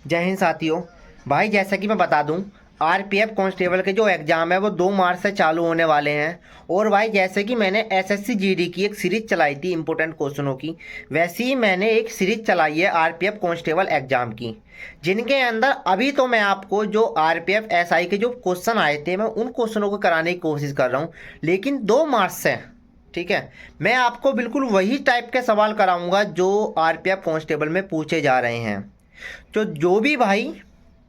जय हिंद साथियों। भाई जैसा कि मैं बता दूं, आरपीएफ कांस्टेबल के जो एग्ज़ाम है वो 2 मार्च से चालू होने वाले हैं। और भाई जैसे कि मैंने एसएससी जीडी की एक सीरीज चलाई थी इंपॉर्टेंट क्वेश्चनों की, वैसे ही मैंने एक सीरीज चलाई है आरपीएफ कांस्टेबल एग्ज़ाम की, जिनके अंदर अभी तो मैं आपको जो आरपीएफ एसआई के जो क्वेश्चन आए थे मैं उन क्वेश्चनों को कराने की कोशिश कर रहा हूँ। लेकिन 2 मार्च से, ठीक है, मैं आपको बिल्कुल वही टाइप के सवाल कराऊंगा जो आरपीएफ कांस्टेबल में पूछे जा रहे हैं। तो जो भी भाई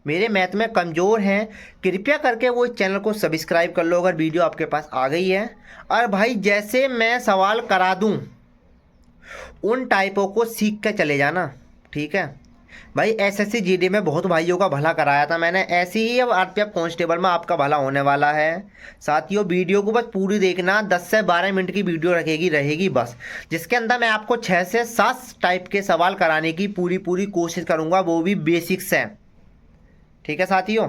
मेरे मैथ में कमज़ोर हैं, कृपया करके वो इस चैनल को सब्सक्राइब कर लो अगर वीडियो आपके पास आ गई है। और भाई जैसे मैं सवाल करा दूं उन टाइपों को सीख के चले जाना, ठीक है। भाई एसएससी जीडी में बहुत भाइयों का भला कराया था मैंने, ऐसे ही अब आरपीएफ कांस्टेबल में आपका भला होने वाला है। साथियों वीडियो को बस पूरी देखना, 10 से 12 मिनट की वीडियो रखेगी रहेगी बस, जिसके अंदर मैं आपको 6 से 7 टाइप के सवाल कराने की पूरी पूरी कोशिश करूंगा, वो भी बेसिक्स हैं। ठीक है साथियों,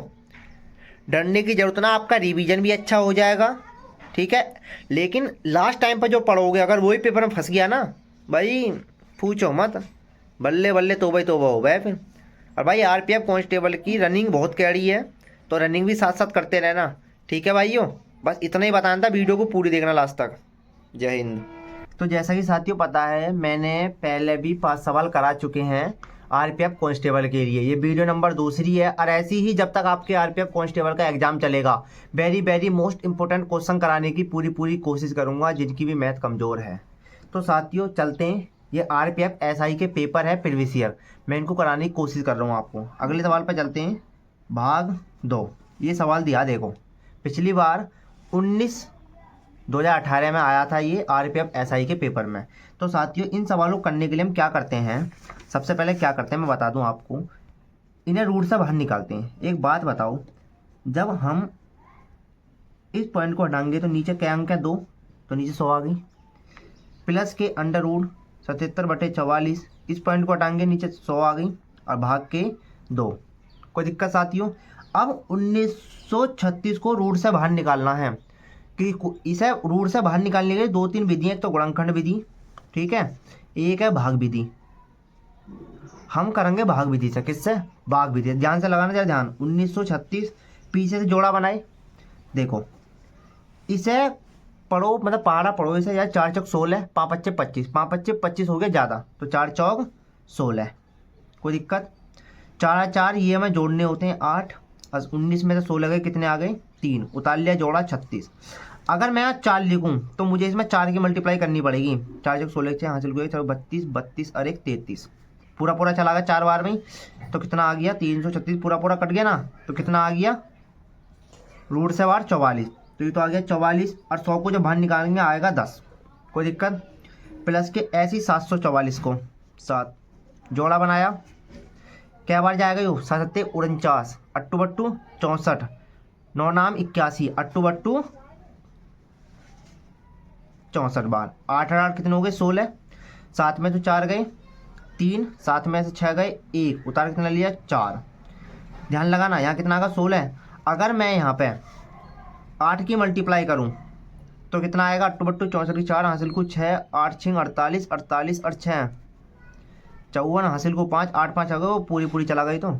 डरने की जरूरत ना, आपका रिवीजन भी अच्छा हो जाएगा, ठीक है। लेकिन लास्ट टाइम पर जो पढ़ोगे अगर वही पेपर में फंस गया ना भाई, पूछो मत, बल्ले बल्ले तोबा ही तोबा हो गए फिर। और भाई आरपीएफ कांस्टेबल की रनिंग बहुत कैडी है, तो रनिंग भी साथ साथ करते रहना, ठीक है भाइयों। बस इतना ही बताना था, वीडियो को पूरी देखना लास्ट तक। जय हिंद। तो जैसा कि साथियों पता है, मैंने पहले भी 5 सवाल करा चुके हैं आरपीएफ कांस्टेबल के लिए, ये वीडियो नंबर दूसरी है। और ऐसी ही जब तक आपके आरपीएफ कांस्टेबल का एग्जाम चलेगा, very very most important question कराने की पूरी पूरी कोशिश करूंगा जिनकी भी मैथ कमज़ोर है। तो साथियों चलते हैं, ये आरपीएफ एसआई के पेपर है प्रीवियस ईयर, मैं इनको कराने की कोशिश कर रहा हूँ आपको। अगले सवाल पर चलते हैं, भाग 2। ये सवाल दिया देखो, पिछली बार 2018 में आया था ये आरपीएफ एसआई के पेपर में। तो साथियों इन सवालों को करने के लिए हम क्या करते हैं, सबसे पहले क्या करते हैं मैं बता दूं आपको, इन्हें रूट से बाहर निकालते हैं। एक बात बताओ, जब हम इस पॉइंट को हटाएंगे तो नीचे क्या अंक है 2, तो नीचे 100 आ गई, प्लस के अंडर रूट 77/44, इस पॉइंट को हटाएंगे नीचे 100 आ गई, और भाग के 2। कोई दिक्कत साथियों। अब 1936 को रूट से बाहर निकालना है, कि इसे रूट से बाहर निकालने के लिए 2-3 विधियाँ, एक तो गुणनखंड विधि, ठीक है, एक है भाग विधि। हम करेंगे भाग विधि से, किससे, भाग विधि। ध्यान से लगाना जरा ध्यान, 1936 पीछे से जोड़ा बनाए, देखो इसे पढ़ो, मतलब पहाड़ा पढ़ो इसे यार। 4 चौक 16, 5 पच्चे 25, 5 पच्चे 25 हो गया ज़्यादा, तो 4 चौक 16, कोई दिक्कत। 4 4 ये हमें जोड़ने होते हैं 8, 19 में से 16 गए, कितने आ गए 3, उतार लिया जोड़ा 36। अगर मैं यहाँ 4 लिखूँ तो मुझे इसमें 4 की मल्टीप्लाई करनी पड़ेगी, 4 चौक 16 से हासिल हुए 32, 32 और 1 33, पूरा पूरा चला गया 4 बार में, तो कितना आ गया 336, पूरा पूरा कट गया ना, तो कितना आ गया रूट से बाहर 44, तो ये तो आ गया 44, और 100 को जब बाहर निकालेंगे आएगा 10, कोई दिक्कत। प्लस के ऐसी 744 को 7 जोड़ा बनाया, क्या बार जाएगा यो, 7 49, 8 बट्टू 64, 9 नाम 81, 8 बट्टू 64 बार, 8 8 कितने हो गए 16, 7 में तो 4 गए 3, 7 में से 6 गए 1, उतार कितना लिया 4। ध्यान लगाना यहाँ कितना आएगा 16। अगर मैं यहाँ पे 8 की मल्टीप्लाई करूँ तो कितना आएगा, 8 बट्टू 64 की 4 हासिल को 6, 8 6 48, 48 और 6 54, हासिल को 5, 8 5 आ गए, वो पूरी पूरी चला गई, तो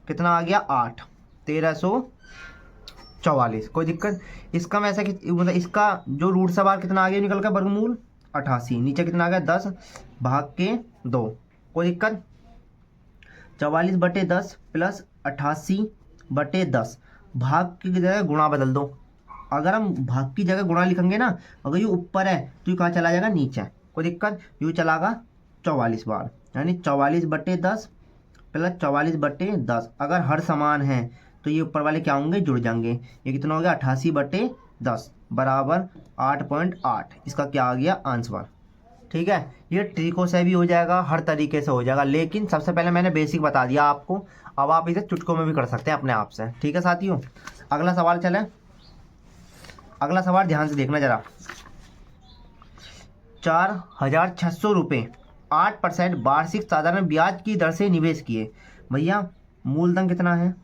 कितना आ गया 8, 1344, कोई दिक्कत। इसका मैं ऐसा मतलब इसका जो रूट से बाहर कितना आ गया निकल का, वर्गमूल 88, नीचे कितना आ गया 10 भाग के 2, कोई दिक्कत। 44/10 प्लस 88/10, भाग की जगह गुणा बदल दो। अगर हम भाग की जगह गुणा लिखेंगे ना, अगर ये ऊपर है तो ये कहाँ चला जाएगा नीचे, कोई दिक्कत, यूँ चलागा 44 बार, यानी 44/10 प्लस 44/10। अगर हर समान है तो ये ऊपर वाले क्या होंगे, जुड़ जाएंगे। ये कितना हो गया 88/10 बराबर 8.8, इसका क्या आ गया आंसर, ठीक है। ये ट्रिकों से भी हो जाएगा, हर तरीके से हो जाएगा, लेकिन सबसे पहले मैंने बेसिक बता दिया आपको, अब आप इसे चुटकों में भी कर सकते हैं अपने आप से, ठीक है साथियों। अगला सवाल चले, अगला सवाल ध्यान से देखना जरा। 4,600 रुपये 8% वार्षिक साधारण ब्याज की दर से निवेश किए। भैया मूलधन कितना है,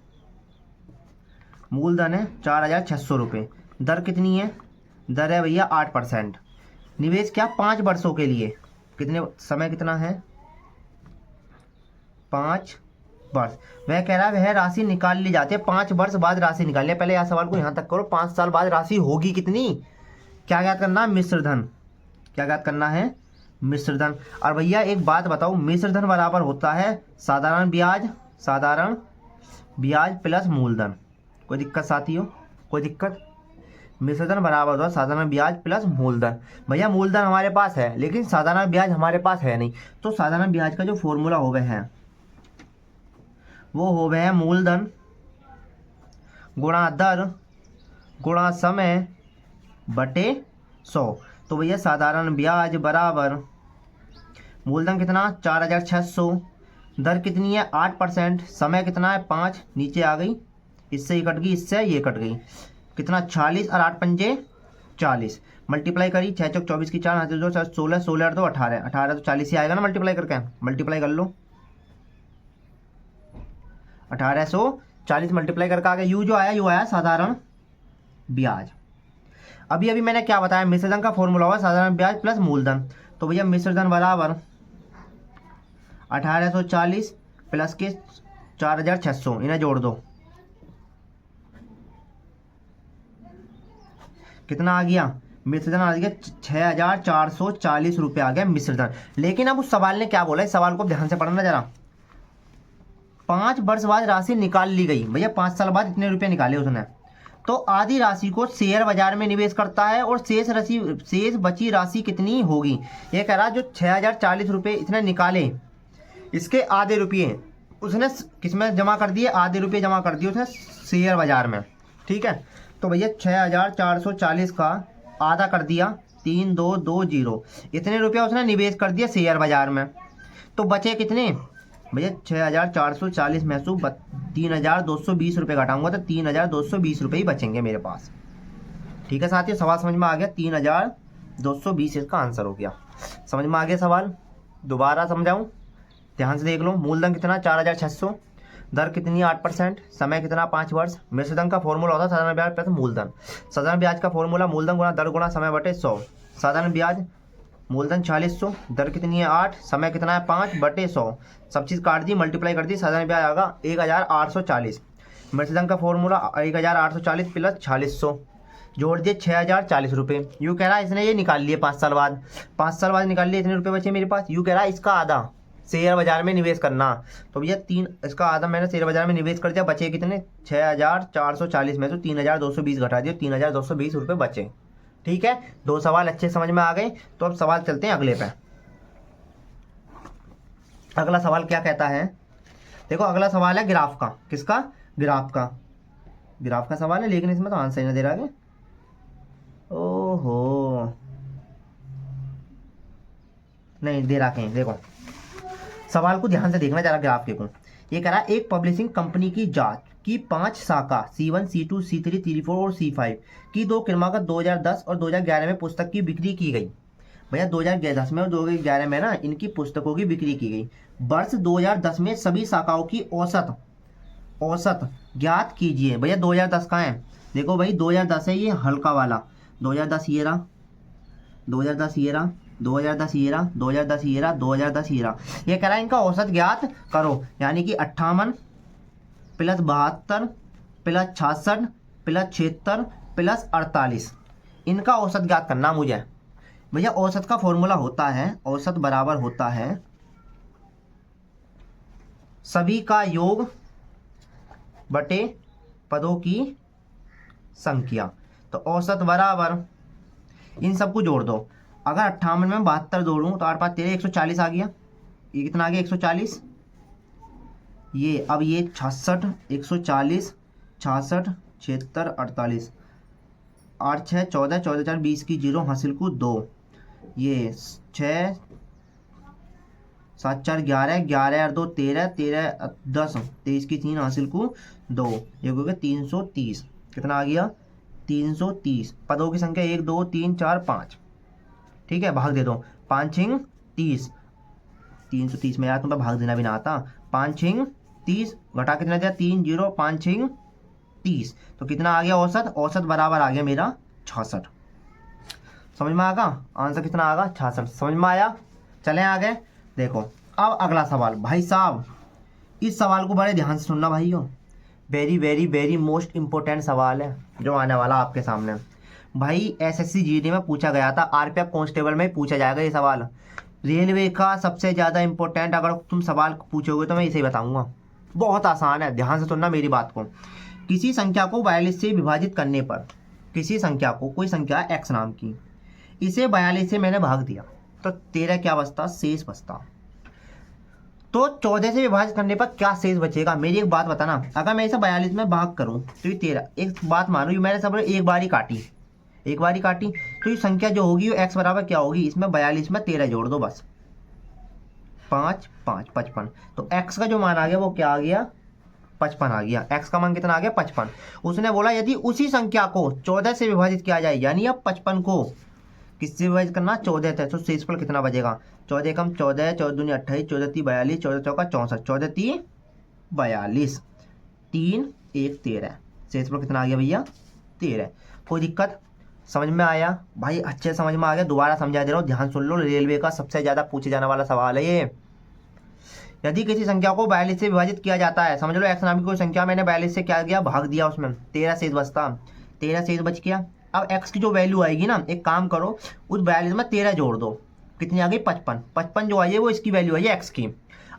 मूलधन है 4,600 रुपये, दर कितनी है, दर है भैया 8%, निवेश क्या 5 वर्षों के लिए, कितने समय कितना है 5 वर्ष। वह कह रहा है वह राशि निकाल ली जाती है 5 वर्ष बाद राशि निकालिए। पहले यह सवाल को यहाँ तक करो, 5 साल बाद राशि होगी कितनी, क्या ज्ञात करना है, मिश्र धन। क्या ज्ञात करना है, मिश्र धन। और भैया एक बात बताओ, मिश्र धन बराबर होता है साधारण ब्याज, साधारण ब्याज प्लस मूलधन। कोई दिक्कत साथियों, कोई दिक्कत? मिश्र धन बराबर होता है साधारण ब्याज प्लस मूलधन। भैया मूलधन हमारे पास है लेकिन साधारण ब्याज हमारे पास है नहीं, तो साधारण ब्याज का जो फॉर्मूला हो गए हैं वो हो गए हैं मूलधन गुणा दर गुणा समय बटे 100। तो भैया साधारण ब्याज बराबर मूलधन कितना 4600, दर कितनी है 8%, समय कितना है 5, नीचे आ गई, इससे ये कट गई, इससे ये कट गई, कितना 40 और 8 पंजे 40, मल्टीप्लाई करी 6 चौक 24 की 4 हाथ 2 16 16 और 2 18, 18 तो 40 ही आएगा ना, मल्टीप्लाई करके मल्टीप्लाई कर लो, 1840 मल्टीप्लाई करके आ गया। यू जो आया यू आया साधारण ब्याज। अभी अभी मैंने क्या बताया, मिश्रधन का फॉर्मूला हुआ साधारण ब्याज प्लस मूलधन। तो भैया मिश्रधन बराबर 1840 प्लस के 4600, इन्हें जोड़ दो, कितना आ गया मिश्रधन, आ गया 6440 रुपये आ गया मिश्रधन। लेकिन अब उस सवाल ने क्या बोला, इस सवाल को ध्यान से पढ़ना जरा। 5 वर्ष बाद राशि निकाल ली गई, भैया 5 साल बाद इतने रुपए निकाले उसने, तो आधी राशि को शेयर बाजार में निवेश करता है और शेष बची राशि कितनी होगी। ये कह रहा जो 6040 रुपये इसने निकाले, इसके आधे रुपये उसने किसमें जमा कर दिए, आधे रुपये जमा कर दिए उसने शेयर बाजार में। ठीक है, तो भैया 6440 का आधा कर दिया 3220, इतने रुपया उसने निवेश कर दिया शेयर बाजार में, तो बचे कितने भैया 6440 में से 3220 रुपये घटाऊंगा तो 3220 रुपये ही बचेंगे मेरे पास। ठीक है साथियों, सवाल समझ में आ गया, 3220 इसका आंसर हो गया। समझ में आ गया सवाल, दोबारा समझाऊं, ध्यान से देख लो। मूलधन कितना 4600, दर कितनी 8%, समय कितना 5 वर्ष। मिश्रधन का फॉर्मूला होता है साधारण ब्याज प्लस मूलधन। साधारण ब्याज का फॉर्मूला मूलधन गुणा दर गुणा समय बटे 100। साधारण ब्याज मूलधन 4600, दर कितनी है 8, समय कितना है 5 बटे 100, सब चीज़ काट दी मल्टीप्लाई कर दी, साधारण ब्याज आएगा 1840। मिश्रधन का फॉर्मूला 1840 प्लस 4600, जोड़ दिए 6040 रुपये। यूँ कह रहा है इसने ये निकाल लिए 5 साल बाद, 5 साल बाद निकाल लिए, इतने रुपये बचे मेरे पास। यूँ कह रहा है इसका आधा शेयर बाजार में निवेश करना, तो भैया इसका आधा मैंने शेयर बाजार में निवेश कर दिया, बचे कितने 6440 में तो 3220 घटा दिए, 3220 रुपये बचे। ठीक है, 2 सवाल अच्छे समझ में आ गए। तो अब सवाल चलते हैं अगले पे। अगला सवाल क्या कहता है, देखो अगला सवाल है ग्राफ का। किसका, ग्राफ का, ग्राफ का सवाल है, लेकिन इसमें तो आंसर ही ना दे रहा है। ओहो नहीं दे रहा कहीं, देखो सवाल को ध्यान से देखना जरा ग्राफ के को। ये कह रहा है एक पब्लिशिंग कंपनी की जांच की 5 शाखा C1, C2, C3, C4 और C5 की 2 क्रमागत 2010 और 2011 में पुस्तक की बिक्री की गई। भैया 2010 में और 2011 में ना इनकी पुस्तकों की बिक्री की गई। वर्ष 2010 में सभी शाखाओं की औसत ज्ञात कीजिए। भैया 2010 का है, देखो भाई 2010 है, ये हल्का वाला 2010 ये रहा, 2010 ये रहा, 2010 ये रहा, 2010 ये रहा, 2010 ये रहा। ये कह रहा है इनका औसत ज्ञात करो, यानी कि 58 प्लस 72 प्लस 66 प्लस 76 प्लस 48, इनका औसत ज्ञात करना मुझे। भैया औसत का फॉर्मूला होता है, औसत बराबर होता है सभी का योग बटे पदों की संख्या। तो औसत बराबर इन सबको जोड़ दो, अगर 58 में 72 जोड़ूं तो 8 5 13 140 आ गया। ये कितना आ गया 140, ये अब ये 66 140 66 76 48, 8 6 14 14 4 20 की 0 हासिल को 2, ये 6 7 4 11 11 और 2 13 13 10 23 की 3 हासिल को 2, ये हो गया 330। कितना आ गया 330। पदों की संख्या 1 2 3 4 5। ठीक है, भाग दे दो, 5 6 30, 330 में यार तुम्हें भाग देना भी ना आता। 5 6 30 घटा कितना दिया 3 0 5 6 30, तो कितना आ गया औसत, औसत बराबर आ गया मेरा 66। समझ में आगा, आंसर कितना आगा 66। समझ में आया, चलें आगे। देखो अब अगला सवाल, भाई साहब इस सवाल को बड़े ध्यान से सुनना भाइयों, very very very most important सवाल है जो आने वाला आपके सामने। भाई एसएससी जीडी में पूछा गया था, आरपीएफ कांस्टेबल में पूछा जाएगा ये सवाल। रेलवे का सबसे ज़्यादा इम्पोर्टेंट अगर तुम सवाल पूछोगे तो मैं इसे ही बताऊंगा। बहुत आसान है, ध्यान से सुनना मेरी बात को। किसी संख्या को 42 से विभाजित करने पर, किसी संख्या को, कोई संख्या एक्स नाम की, इसे 42 से मैंने भाग दिया तो 13 क्या बचता, शेष बचता। तो 14 से विभाजित करने पर क्या शेष बचेगा। मेरी एक बात बताना, अगर मैं इसे 42 में भाग करूं तो ये 13, एक बात मानो, ये मैंने सब एक बार ही काटी, एक बार ही काटी, तो ये संख्या जो होगी वो एक्स बराबर क्या होगी, इसमें 42 में 13 जोड़ दो बस, 5 5 55। तो एक्स का जो मान आ गया वो क्या आ गया, 55 आ गया। एक्स का मान कितना आ गया, 55। उसने बोला यदि उसी संख्या को 14 से विभाजित किया जाए, यानी अब 55 को किससे विभाजित करना, 14 थे, तो शेषफल कितना बचेगा, 14 कम 14, 14 दूनी 28, 14 ती 42, 14 चौका 64, 14 ती 42, 3 1 13, शेषफल कितना आ गया भैया, 13। कोई दिक्कत, समझ में आया भाई, अच्छे समझ में आ गया। दोबारा समझा दे रहा हूँ, ध्यान सुन लो, रेलवे का सबसे ज़्यादा पूछे जाने वाला सवाल है ये। यदि किसी संख्या को 42 से विभाजित किया जाता है, समझ लो एक्स नाम की कोई संख्या, मैंने 42 से क्या किया, भाग दिया, उसमें 13 शेष बचता, 13 शेष बच गया। अब एक्स की जो वैल्यू आएगी ना, एक काम करो, उस 42 में 13 जोड़ दो, कितनी आ गई, 55। 55 जो आई है वो इसकी वैल्यू आई है एक्स की।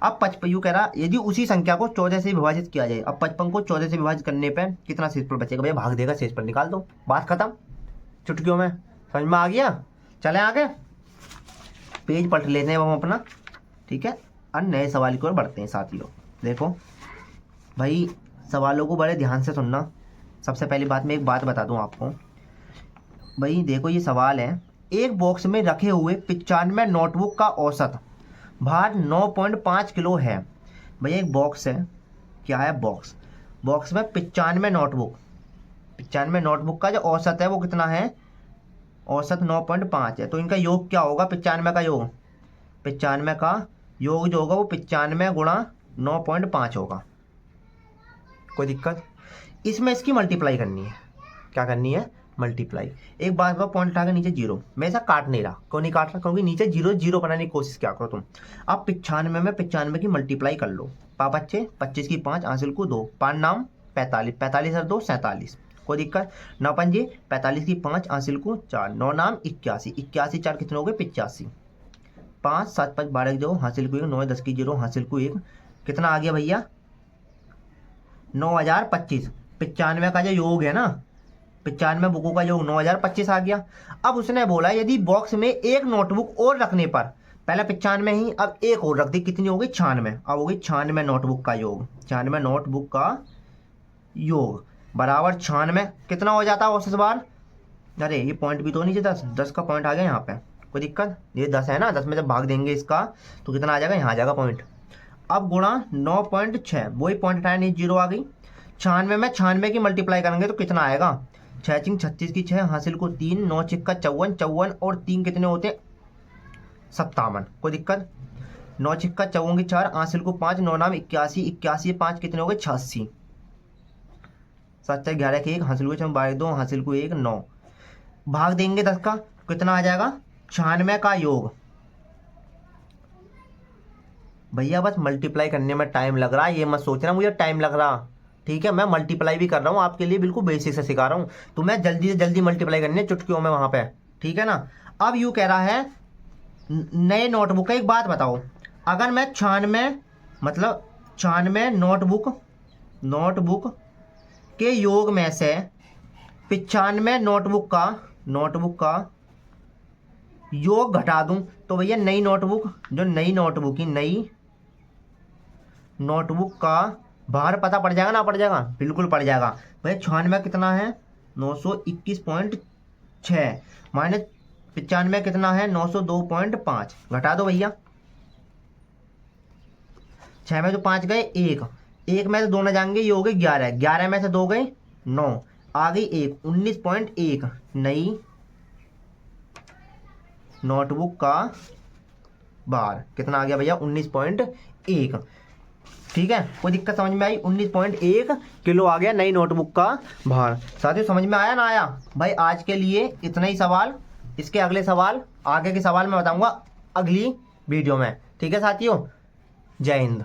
अब 55 यू कह रहा यदि उसी संख्या को 14 से विभाजित किया जाए, अब 55 को 14 से विभाजित करने पर कितना शेषफल बचेगा भैया, भाग देगा, शेषफल निकाल दो, बात खत्म, चुटकियों में। समझ में आ गया, चले आगे, पेज पलट लेते हैं हम अपना, ठीक है, और नए सवाल की ओर बढ़ते हैं साथियों। देखो भाई, सवालों को बड़े ध्यान से सुनना। सबसे पहली बात मैं एक बात बता दूं आपको भाई, देखो ये सवाल है, एक बॉक्स में रखे हुए 95 नोटबुक का औसत भार 9.5 किलो है। भैया एक बॉक्स है, क्या है बॉक्स, बॉक्स में 95 नोटबुक, 95 नोटबुक का जो औसत है वो कितना है, औसत 9.5 है। तो इनका योग क्या होगा, 95 का योग, 95 का योग जो होगा वो 95 गुणा 9.5 होगा। कोई दिक्कत, इसमें इसकी मल्टीप्लाई करनी है, क्या करनी है, मल्टीप्लाई। एक बात बताओ, पॉइंट उठा के नीचे जीरो, मैं ऐसा काट नहीं रहा, क्यों नहीं काट रहा, क्योंकि नीचे जीरो जीरो बनाने की कोशिश क्या करो तुम। अब 95 में 95 की मल्टीप्लाई कर लो, पाँच बच्चे 25 की 5, हासिल को 2, 5 नाम 45, 45 और 2 47। कोई दिक्कत, 9 पंजे 45 की 5, हासिल को 4, 9 नाम 81, 81 4 कितने हो गए, 85, 5 7 5 12 2, हासिल को 1, 9 10 की 0, हासिल को 1, कितना आ गया भैया, 9025। 95 का जो योग है ना, 95 बुकों का योग 9025 आ गया। अब उसने बोला यदि बॉक्स में एक नोटबुक और रखने पर, पहले 95 ही, अब एक और रख दी, कितनी हो गई, 96, अब हो गई 96 नोटबुक का योग, 96 नोटबुक का योग बराबर 96, कितना हो जाता है औसत बार, अरे ये पॉइंट भी तो नीचे 10, 10 का पॉइंट आ गया यहाँ पे, कोई दिक्कत, ये 10 है ना, 10 में जब भाग देंगे इसका तो कितना आ जाएगा, यहाँ आ जाएगा पॉइंट। अब गुणा 9.6, वही पॉइंट हटाया, नीचे जीरो आ गई। 96 में 96 की मल्टीप्लाई करेंगे तो कितना आएगा, 6 चिंग 36 की 6, हासिल को 3, 9 चिक्का 54, 54 और 3 कितने होते हैं, 57। कोई दिक्कत, 9 चिक्का 54 की 4, हासिल को 5, 9 नाम 81, 81 5 कितने हो गए, 86, 7 11 के 1, हासिल को 12 2, हासिल को 1, 9, भाग देंगे 10 का, कितना आ जाएगा, 96 का योग। भैया बस मल्टीप्लाई करने में टाइम लग रहा है, ये मत सोचना मुझे टाइम लग रहा, ठीक है, मैं मल्टीप्लाई भी कर रहा हूँ आपके लिए, बिल्कुल बेसिक से सिखा रहा हूँ, तो मैं जल्दी से जल्दी मल्टीप्लाई करनी है चुटकियों में वहाँ पे, ठीक है ना। अब यूँ कह रहा है नए नोटबुक का, एक बात बताओ, अगर मैं 96 मतलब 96 नोटबुक के योग में से 95 नोटबुक का योग घटा दूं तो भैया नई नोटबुक का भार पता पड़ जाएगा ना, पड़ जाएगा, बिल्कुल पड़ जाएगा भैया। 96 कितना है, 921.6 माइनस 95 कितना है, 902.5, घटा दो भैया, 6 में तो 5 गए, 1 में से 2 न जाएंगे, ये हो गए 11, 11 में से 2 गए 9, आ गई 1, 19.1 नई नोटबुक का बार, कितना आ गया भैया, 19.1, ठीक है। कोई दिक्कत समझ में आई, 19.1 किलो आ गया नई नोटबुक का भार। साथियों समझ में आया ना आया भाई, आज के लिए इतना ही सवाल, इसके अगले सवाल, आगे के सवाल मैं बताऊंगा अगली वीडियो में, ठीक है साथियों, जय हिंद।